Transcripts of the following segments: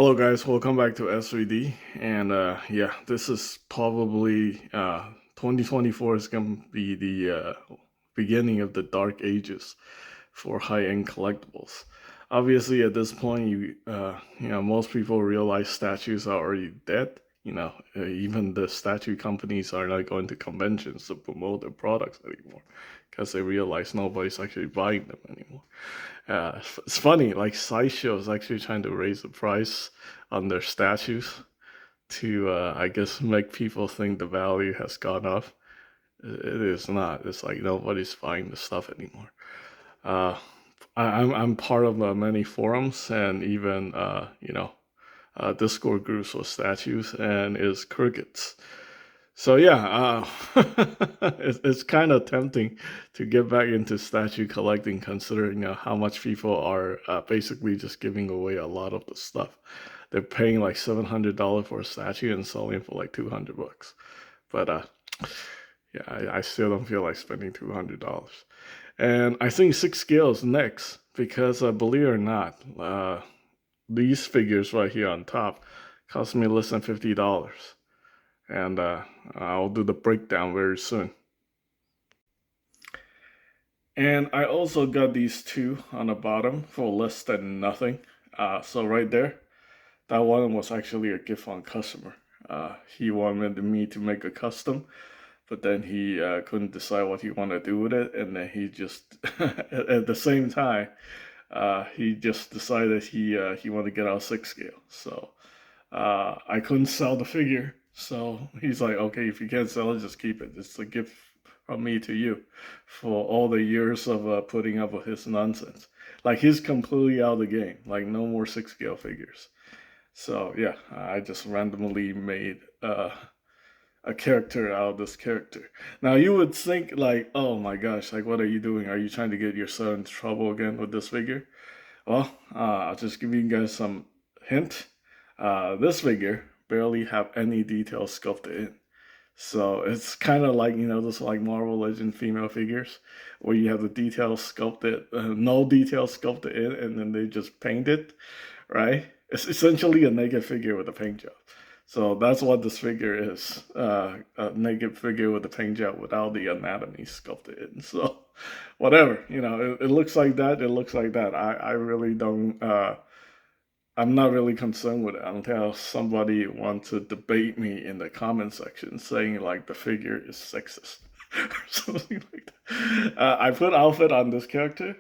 Hello guys, welcome back to S3D. And yeah, this is probably 2024 is going to be the beginning of the dark ages for high-end collectibles. Obviously, at this point, most people realize statues are already dead. Even the statue companies are not going to conventions to promote their products anymore because they realize nobody's actually buying them anymore. It's funny, like Sideshow is actually trying to raise the price on their statues to, I guess, make people think the value has gone up. It is not. It's like nobody's buying the stuff anymore. Uh, I'm part of many forums and even Discord groups with statues, and it's crickets. So yeah, it's kind of tempting to get back into statue collecting, considering how much people are basically just giving away a lot of the stuff. They're paying like $700 for a statue and selling for like $200. But yeah, I still don't feel like spending $200. And I think six scale is next because believe it or not, these figures right here on top cost me less than $50, and I'll do the breakdown very soon. And I also got these two on the bottom for less than nothing. So right there, that one was actually a gift on customer. He wanted me to make a custom, but then he couldn't decide what he wanted to do with it, and then he just at the same time he just decided he wanted to get out 6 scale. So I couldn't sell the figure. So he's like, okay, if you can't sell it, just keep it. It's a gift from me to you for all the years of putting up with his nonsense. Like, he's completely out of the game. Like, no more 6 scale figures. So yeah, I just randomly made a character out of this character. Now you would think like, oh my gosh, like what are you doing? Are you trying to get yourself into trouble again with this figure? Well, I'll just give you guys some hint. This figure barely have any details sculpted in. So it's kind of like, those like Marvel Legend female figures where you have the details sculpted, no details sculpted in, and then they just paint it, right? It's essentially a naked figure with a paint job. So that's what this figure is, a naked figure with a paint job without the anatomy sculpted in. So whatever, it looks like that, it looks like that. I really don't, I'm not really concerned with it until somebody wants to debate me in the comment section saying like the figure is sexist or something like that. I put outfit on this character.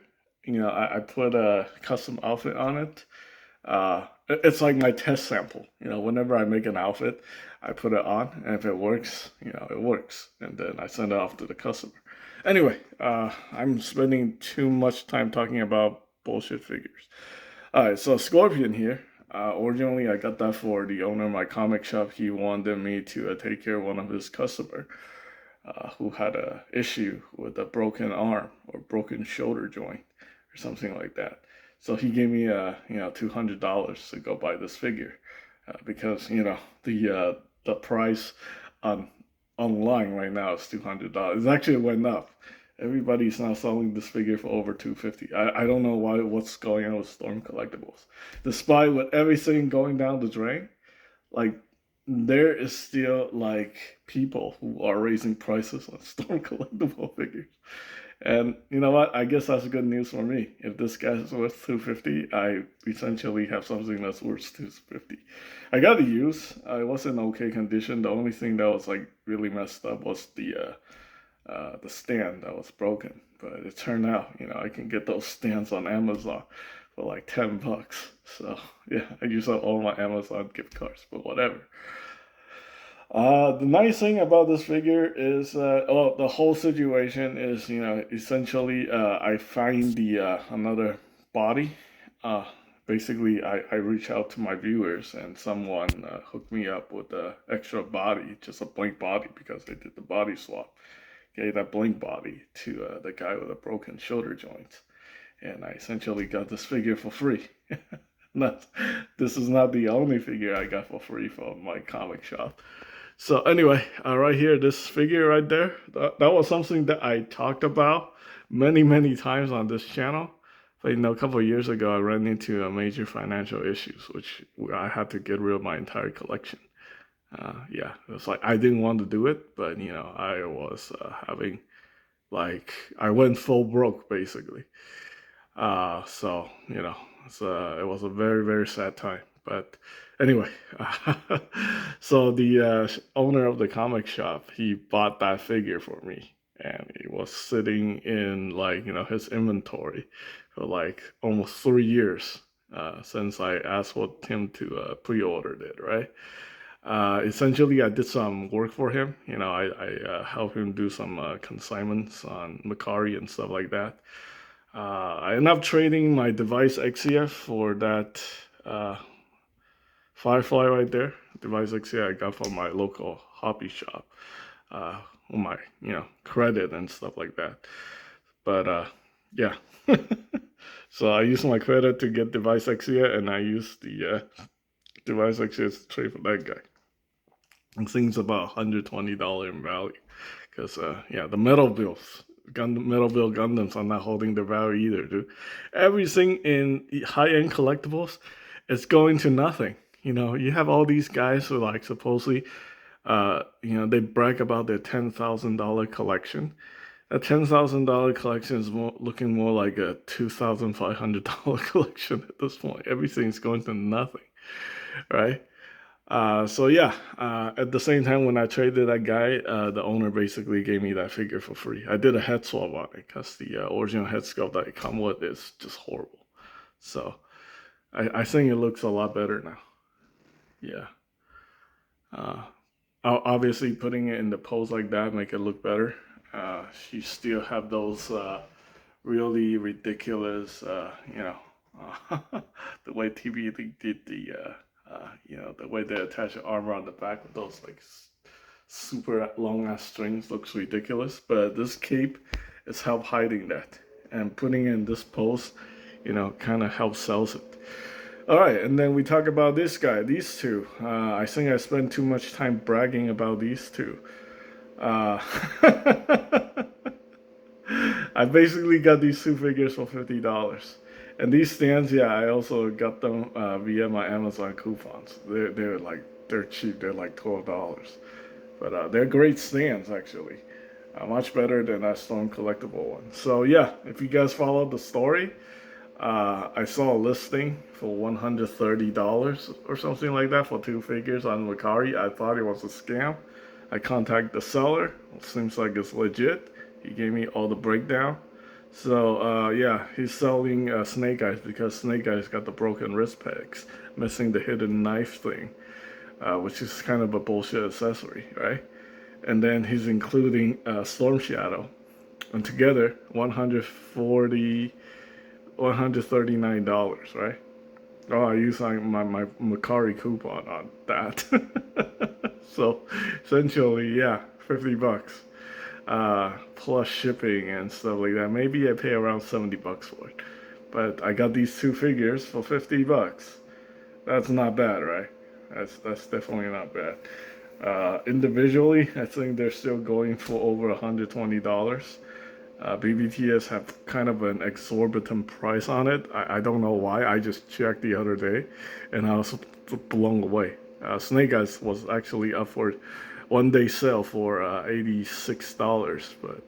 I put a custom outfit on it. It's like my test sample. Whenever I make an outfit, I put it on, and if it works, it works, and then I send it off to the customer. Anyway, I'm spending too much time talking about bullshit figures. Alright, so Scorpion here. Originally, I got that for the owner of my comic shop. He wanted me to take care of one of his customer who had a issue with a broken arm or broken shoulder joint or something like that. So he gave me $200 to go buy this figure because the price on online right now is $200. It actually went up. Everybody's now selling this figure for over $250. I don't know what's going on with Storm Collectibles. Despite with everything going down the drain, like there is still like people who are raising prices on Storm Collectible figures. And you know what? I guess that's good news for me. If this guy's worth $250, I essentially have something that's worth $250. I got to use. It was in okay condition. The only thing that was like really messed up was the stand that was broken. But it turned out, I can get those stands on Amazon for like $10. So yeah, I use up all my Amazon gift cards, but whatever. The nice thing about this figure is, the whole situation is, essentially, I find the another body. Basically, I reach out to my viewers, and someone hooked me up with an extra body, just a blank body, because they did the body swap. Gave that blank body to the guy with a broken shoulder joint, and I essentially got this figure for free. Not, this is not the only figure I got for free from my comic shop. So anyway, right here, this figure right there, that was something that I talked about many, many times on this channel But a couple of years ago, I ran into major financial issues, which I had to get rid of my entire collection. Yeah, it was like I didn't want to do it, but I was having like I went full broke basically. So it was a very very sad time. But anyway, so the owner of the comic shop, he bought that figure for me, and it was sitting in like his inventory for like almost 3 years since I asked what him to pre-order it, right? Essentially, I did some work for him. I helped him do some consignments on Macari and stuff like that. I ended up trading my device XCF for that uh, Firefly right there. Device XCF I got from my local hobby shop. On my credit and stuff like that. But yeah. So I used my credit to get device XCF, and I used the device XCF to trade for that guy. I think it's about $120 in value. Because yeah, the metal bill Gundams are not holding their value either, dude. Everything in high-end collectibles is going to nothing. You have all these guys who like supposedly, they brag about their $10,000 collection. A $10,000 collection is looking more like a $2,500 collection at this point. Everything's going to nothing, right? So yeah, at the same time when I traded that guy, the owner basically gave me that figure for free. I did a head swap on it because the original head sculpt that it come with is just horrible. So I think it looks a lot better now. Yeah. Uh, Obviously putting it in the pose like that make it look better. You still have those really ridiculous, the way TV did the way they attach the armor on the back with those like super long ass strings looks ridiculous. But this cape is help hiding that, and putting it in this pose, kind of helps sells it. All right, and then we talk about this guy, these two. I think I spent too much time bragging about these two. Uh, I basically got these two figures for $50. And these stands, yeah, I also got them via my Amazon coupons. They're cheap. They're like $12, but they're great stands actually. Much better than that Storm collectible one. So yeah, if you guys followed the story, I saw a listing for $130 or something like that for two figures on Macari. I thought it was a scam. I contacted the seller. It seems like it's legit. He gave me all the breakdown. So yeah, he's selling Snake Eyes because Snake Eyes got the broken wrist pegs, missing the hidden knife thing, which is kind of a bullshit accessory, right? And then he's including Storm Shadow, and together $139, right? Oh, I used my Macari coupon on that. So essentially, yeah, $50 plus shipping and stuff like that. Maybe I pay around $70 for it, but I got these two figures for $50. That's not bad, right? That's definitely not bad. Individually, I think they're still going for over $120. BBTS have kind of an exorbitant price on it. I don't know why. I just checked the other day, and I was blown away. Snake Eyes was actually up for one day sale for $86, but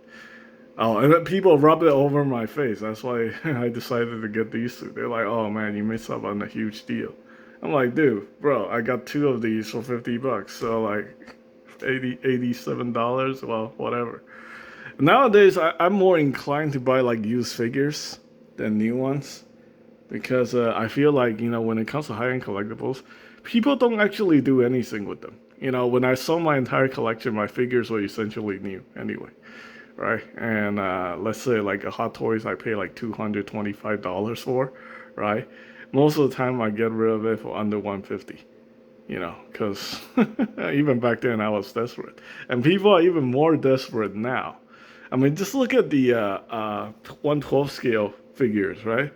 oh, and then people rubbed it over my face. That's why I decided to get these two. They're like, "Oh man, you missed out on a huge deal." I'm like, "Dude, bro, I got two of these for $50, so like $87. Well, whatever." Nowadays, I'm more inclined to buy like used figures than new ones because I feel like when it comes to high-end collectibles, people don't actually do anything with them. When I sold my entire collection, my figures were essentially new anyway, right? And let's say like a Hot Toys, I pay like $225 for, right? Most of the time, I get rid of it for under 150. Because even back then I was desperate, and people are even more desperate now. I mean, just look at the 112 scale figures, right?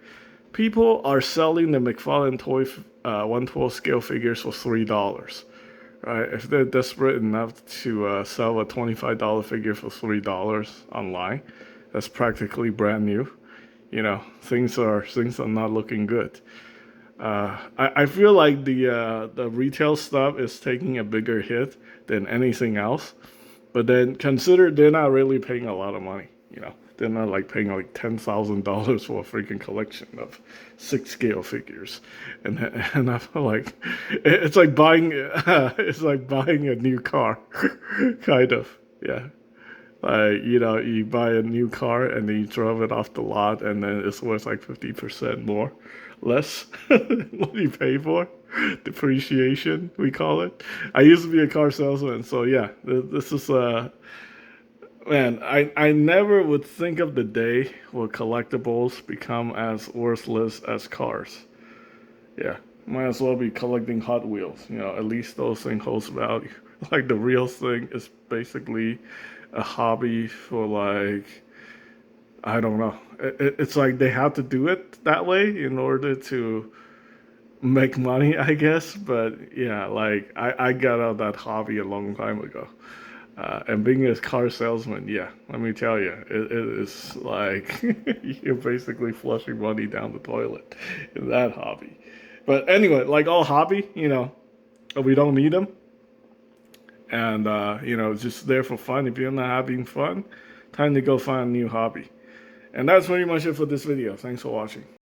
People are selling the McFarlane toy 112 scale figures for $3, right? If they're desperate enough to sell a $25 figure for $3 online, that's practically brand new. things are not looking good. I feel like the retail stuff is taking a bigger hit than anything else. But then consider they're not really paying a lot of money. They're not like paying like $10,000 for a freaking collection of 6 scale figures, and and I feel like it's like buying it's like buying a new car, kind of. Yeah. You buy a new car and then you drove it off the lot, and then it's worth like 50% more, less what you pay for. Depreciation, we call it. I used to be a car salesman, so yeah, this is man. I never would think of the day where collectibles become as worthless as cars. Yeah, might as well be collecting Hot Wheels. At least those things holds value. Like the real thing is basically a hobby for like I don't know. It's like they have to do it that way in order to make money, I guess. But yeah, like I got out of that hobby a long time ago. And being a car salesman, yeah, let me tell you, it is like you're basically flushing money down the toilet in that hobby. But anyway, like all hobby, we don't need them. And, it's just there for fun. If you're not having fun, time to go find a new hobby. And that's pretty much it for this video. Thanks for watching.